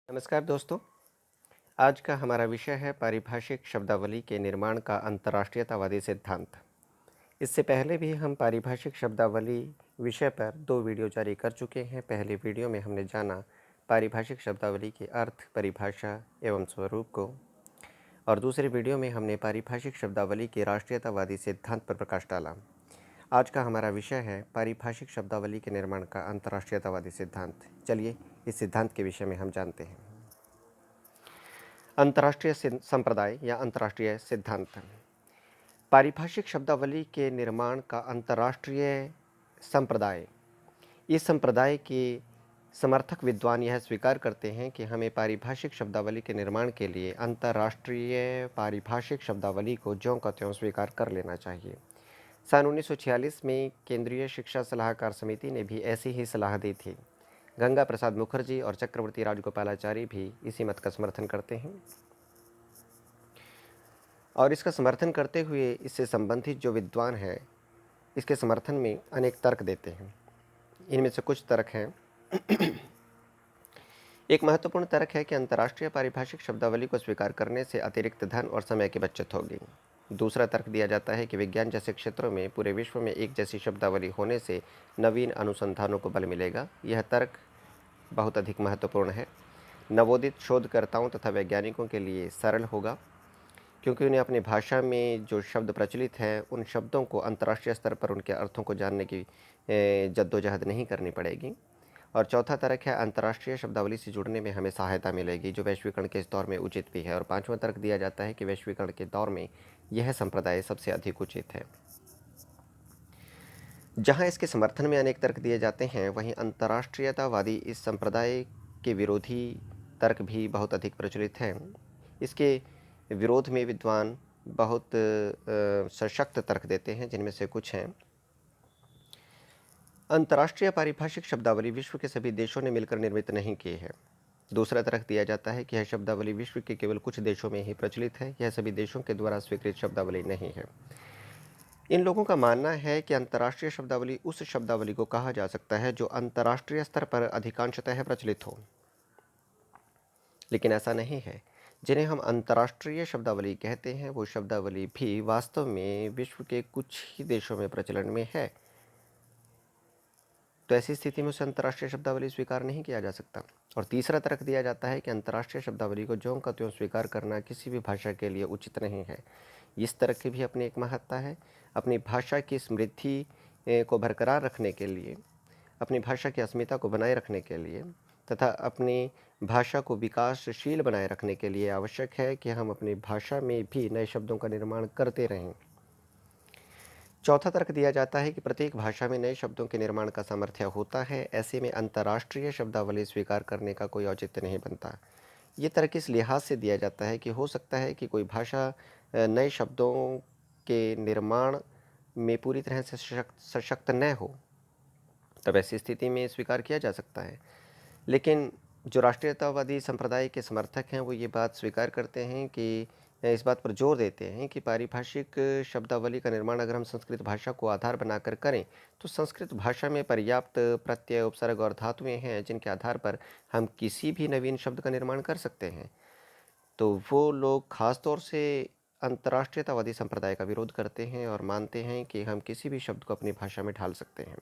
नमस्कार दोस्तों। आज का हमारा विषय है पारिभाषिक शब्दावली के निर्माण का अंतर्राष्ट्रीयतावादी सिद्धांत। इससे पहले भी हम पारिभाषिक शब्दावली विषय पर 2 वीडियो जारी कर चुके हैं। पहले वीडियो में हमने जाना पारिभाषिक शब्दावली के अर्थ, परिभाषा एवं स्वरूप को, और दूसरे वीडियो में हमने पारिभाषिक शब्दावली के राष्ट्रीयतावादी सिद्धांत पर प्रकाश डाला। आज का हमारा विषय है पारिभाषिक शब्दावली के निर्माण का अंतर्राष्ट्रीयतावादी सिद्धांत। चलिए इस सिद्धांत के विषय में हम जानते हैं। अंतर्राष्ट्रीय संप्रदाय या अंतर्राष्ट्रीय सिद्धांत। पारिभाषिक शब्दावली के निर्माण का अंतर्राष्ट्रीय संप्रदाय। इस संप्रदाय के समर्थक विद्वान यह स्वीकार करते हैं कि हमें पारिभाषिक शब्दावली के निर्माण के लिए अंतर्राष्ट्रीय पारिभाषिक शब्दावली को ज्यों का त्यों स्वीकार कर लेना चाहिए। सन 1946 में केंद्रीय शिक्षा सलाहकार समिति ने भी ऐसी ही सलाह दी थी। गंगा प्रसाद मुखर्जी और चक्रवर्ती राजगोपालाचारी भी इसी मत का समर्थन करते हैं और इसका समर्थन करते हुए इससे संबंधित जो विद्वान हैं इसके समर्थन में अनेक तर्क देते हैं। इनमें से कुछ तर्क हैं। एक महत्वपूर्ण तर्क है कि अंतर्राष्ट्रीय पारिभाषिक शब्दावली को स्वीकार करने से अतिरिक्त धन और समय की बचत होगी। दूसरा तर्क दिया जाता है कि विज्ञान जैसे क्षेत्रों में पूरे विश्व में एक जैसी शब्दावली होने से नवीन अनुसंधानों को बल मिलेगा। यह तर्क बहुत अधिक महत्वपूर्ण है। नवोदित शोधकर्ताओं तथा वैज्ञानिकों के लिए सरल होगा क्योंकि उन्हें अपनी भाषा में जो शब्द प्रचलित हैं उन शब्दों को अंतर्राष्ट्रीय स्तर पर उनके अर्थों को जानने की जद्दोजहद नहीं करनी पड़ेगी। और चौथा तर्क है अंतर्राष्ट्रीय शब्दावली से जुड़ने में हमें सहायता मिलेगी, जो वैश्वीकरण के इस दौर में उचित भी है। और पांचवा तर्क दिया जाता है कि वैश्वीकरण के दौर में यह संप्रदाय सबसे अधिक उचित है। जहाँ इसके समर्थन में अनेक तर्क दिए जाते हैं, वहीं अंतर्राष्ट्रीयतावादी इस संप्रदाय के विरोधी तर्क भी बहुत अधिक प्रचलित हैं। इसके विरोध में विद्वान बहुत सशक्त तर्क देते हैं, जिनमें से कुछ हैं। अंतर्राष्ट्रीय पारिभाषिक शब्दावली विश्व के सभी देशों ने मिलकर निर्मित नहीं की है। दूसरा तर्क दिया जाता है कि यह शब्दावली विश्व के केवल कुछ देशों में ही प्रचलित है, यह सभी देशों के द्वारा स्वीकृत शब्दावली नहीं है। इन लोगों का मानना है कि अंतर्राष्ट्रीय शब्दावली उस शब्दावली को कहा जा सकता है जो अंतर्राष्ट्रीय स्तर पर अधिकांशतः प्रचलित हो, लेकिन ऐसा नहीं है। जिन्हें हम अंतर्राष्ट्रीय शब्दावली कहते हैं वो शब्दावली भी वास्तव में विश्व के कुछ ही देशों में प्रचलन में है। तो ऐसी स्थिति में उसे अंतर्राष्ट्रीय शब्दावली स्वीकार नहीं किया जा सकता। और तीसरा तर्क दिया जाता है कि अंतर्राष्ट्रीय शब्दावली को ज्यों का त्यों स्वीकार करना किसी भी भाषा के लिए उचित नहीं है। इस तर्क की भी अपनी एक महत्ता है। अपनी भाषा की समृद्धि को बरकरार रखने के लिए, अपनी भाषा की अस्मिता को बनाए रखने के लिए तथा अपनी भाषा को विकासशील बनाए रखने के लिए आवश्यक है कि हम अपनी भाषा में भी नए शब्दों का निर्माण करते रहें। चौथा तर्क दिया जाता है कि प्रत्येक भाषा में नए शब्दों के निर्माण का सामर्थ्य होता है। ऐसे में अंतर्राष्ट्रीय शब्दावली स्वीकार करने का कोई औचित्य नहीं बनता। ये तर्क इस लिहाज से दिया जाता है कि हो सकता है कि कोई भाषा नए शब्दों के निर्माण में पूरी तरह से सशक्त न हो, तब ऐसी स्थिति में स्वीकार किया जा सकता है। लेकिन जो राष्ट्रीयतावादी संप्रदाय के समर्थक हैं वो ये बात स्वीकार करते हैं कि इस बात पर जोर देते हैं कि पारिभाषिक शब्दावली का निर्माण अगर हम संस्कृत भाषा को आधार बनाकर करें तो संस्कृत भाषा में पर्याप्त प्रत्यय, उपसर्ग और धातुएं हैं जिनके आधार पर हम किसी भी नवीन शब्द का निर्माण कर सकते हैं। तो वो लोग खास तौर से अंतर्राष्ट्रीयतावादी संप्रदाय का विरोध करते हैं और मानते हैं कि हम किसी भी शब्द को अपनी भाषा में ढाल सकते हैं।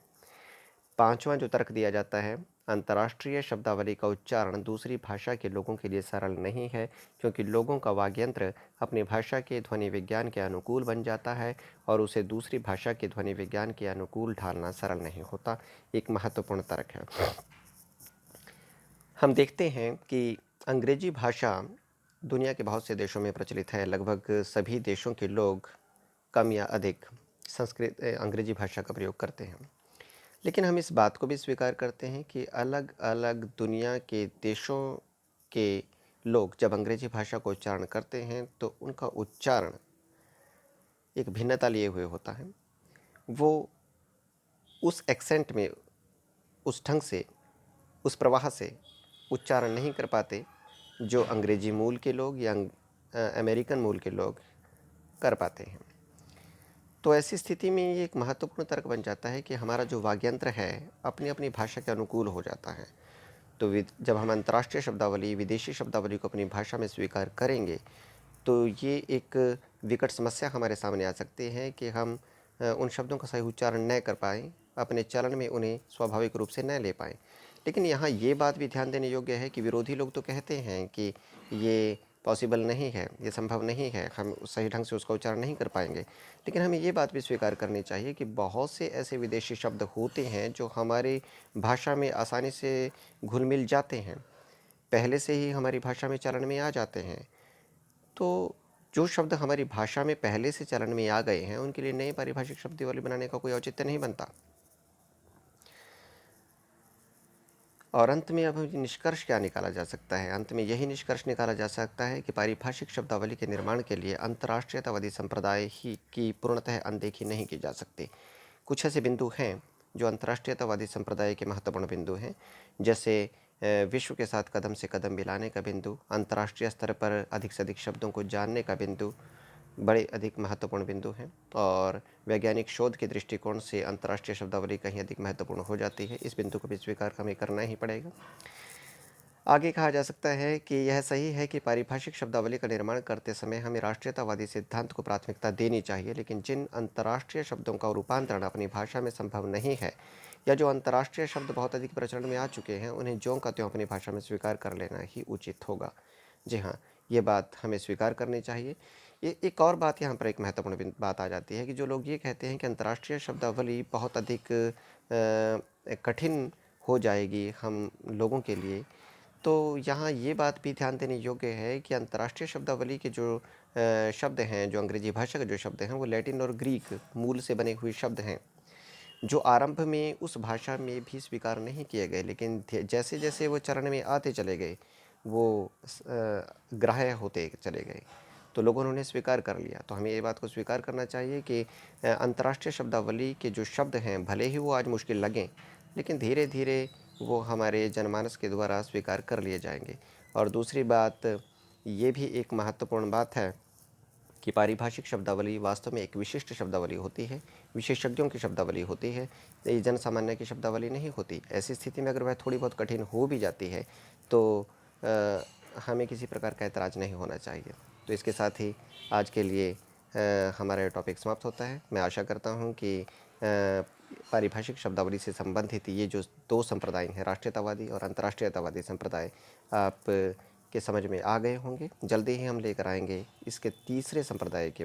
पांचवा जो तर्क दिया जाता है, अंतर्राष्ट्रीय शब्दावली का उच्चारण दूसरी भाषा के लोगों के लिए सरल नहीं है, क्योंकि लोगों का वाग्यंत्र अपनी भाषा के ध्वनि विज्ञान के अनुकूल बन जाता है और उसे दूसरी भाषा के ध्वनि विज्ञान के अनुकूल ढालना सरल नहीं होता। एक महत्वपूर्ण तर्क है। हम देखते हैं कि अंग्रेजी भाषा दुनिया के बहुत से देशों में प्रचलित है। लगभग सभी देशों के लोग कम या अधिक अंग्रेजी भाषा का प्रयोग करते हैं। लेकिन हम इस बात को भी स्वीकार करते हैं कि अलग अलग दुनिया के देशों के लोग जब अंग्रेजी भाषा को उच्चारण करते हैं तो उनका उच्चारण एक भिन्नता लिए हुए होता है। वो उस एक्सेंट में, उस ढंग से, उस प्रवाह से उच्चारण नहीं कर पाते जो अंग्रेजी मूल के लोग या अमेरिकन मूल के लोग कर पाते हैं। तो ऐसी स्थिति में ये एक महत्वपूर्ण तर्क बन जाता है कि हमारा जो वाग्यंत्र है अपनी अपनी भाषा के अनुकूल हो जाता है। तो जब हम अंतर्राष्ट्रीय शब्दावली, विदेशी शब्दावली को अपनी भाषा में स्वीकार करेंगे, तो ये एक विकट समस्या हमारे सामने आ सकती है कि हम उन शब्दों का सही उच्चारण न कर पाएँ, अपने चलन में उन्हें स्वाभाविक रूप से न ले पाएँ। लेकिन यहाँ ये बात भी ध्यान देने योग्य है कि विरोधी लोग तो कहते हैं कि ये पॉसिबल नहीं है, ये संभव नहीं है, हम सही ढंग से उसका उच्चारण नहीं कर पाएँगे। लेकिन हमें ये बात भी स्वीकार करनी चाहिए कि बहुत से ऐसे विदेशी शब्द होते हैं जो हमारी भाषा में आसानी से घुल-मिल जाते हैं, पहले से ही हमारी भाषा में चलन में आ जाते हैं। तो जो शब्द हमारी भाषा में पहले से चलन में आ गए हैं, उनके लिए नई पारिभाषिक शब्दावली बनाने का कोई औचित्य नहीं बनता। और अंत में अब निष्कर्ष क्या निकाला जा सकता है? अंत में यही निष्कर्ष निकाला जा सकता है कि पारिभाषिक शब्दावली के निर्माण के लिए अंतर्राष्ट्रीयतावादी संप्रदाय ही की पूर्णतः अनदेखी नहीं की जा सकती। कुछ ऐसे बिंदु हैं जो अंतर्राष्ट्रीयतावादी संप्रदाय के महत्वपूर्ण बिंदु हैं, जैसे विश्व के साथ कदम से कदम मिलाने का बिंदु, अंतर्राष्ट्रीय स्तर पर अधिक से अधिक शब्दों को जानने का बिंदु, बड़े अधिक महत्वपूर्ण बिंदु हैं। और वैज्ञानिक शोध के दृष्टिकोण से अंतर्राष्ट्रीय शब्दावली कहीं अधिक महत्वपूर्ण हो जाती है। इस बिंदु को भी स्वीकार हमें करना ही पड़ेगा। आगे कहा जा सकता है कि यह सही है कि पारिभाषिक शब्दावली का निर्माण करते समय हमें राष्ट्रीयतावादी सिद्धांत को प्राथमिकता देनी चाहिए, लेकिन जिन अंतर्राष्ट्रीय शब्दों का रूपांतरण अपनी भाषा में संभव नहीं है, या जो अंतर्राष्ट्रीय शब्द बहुत अधिक प्रचलन में आ चुके हैं, उन्हें ज्यों का त्यों अपनी भाषा में स्वीकार कर लेना ही उचित होगा। जी हाँ, ये बात हमें स्वीकार करनी चाहिए। ये एक और बात यहाँ पर एक महत्वपूर्ण बात आ जाती है कि जो लोग ये कहते हैं कि अंतर्राष्ट्रीय शब्दावली बहुत अधिक कठिन हो जाएगी हम लोगों के लिए, तो यहाँ ये बात भी ध्यान देने योग्य है कि अंतर्राष्ट्रीय शब्दावली के जो शब्द हैं, जो अंग्रेजी भाषा के जो शब्द हैं, वो लैटिन और ग्रीक मूल से बने हुए शब्द हैं, जो आरंभ में उस भाषा में भी स्वीकार नहीं किए गए, लेकिन जैसे जैसे वो चरण में आते चले गए, वो ग्राह्य होते चले गए, तो लोगों ने उन्हें स्वीकार कर लिया। तो हमें ये बात को स्वीकार करना चाहिए कि अंतर्राष्ट्रीय शब्दावली के जो शब्द हैं, भले ही वो आज मुश्किल लगें, लेकिन धीरे धीरे वो हमारे जनमानस के द्वारा स्वीकार कर लिए जाएंगे। और दूसरी बात, ये भी एक महत्वपूर्ण बात है कि पारिभाषिक शब्दावली वास्तव में एक विशिष्ट शब्दावली होती है, विशेषज्ञों की शब्दावली होती है, ये जन सामान्य की शब्दावली नहीं होती। ऐसी स्थिति में अगर वह थोड़ी बहुत कठिन हो भी जाती है, तो हमें किसी प्रकार का ऐतराज़ नहीं होना चाहिए। तो इसके साथ ही आज के लिए हमारा टॉपिक समाप्त होता है। मैं आशा करता हूँ कि पारिभाषिक शब्दावली से संबंधित ये जो दो संप्रदाय हैं, राष्ट्रीयतावादी और अंतर्राष्ट्रीयतावादी संप्रदाय, आप के समझ में आ गए होंगे। जल्दी ही हम लेकर आएंगे इसके तीसरे संप्रदाय के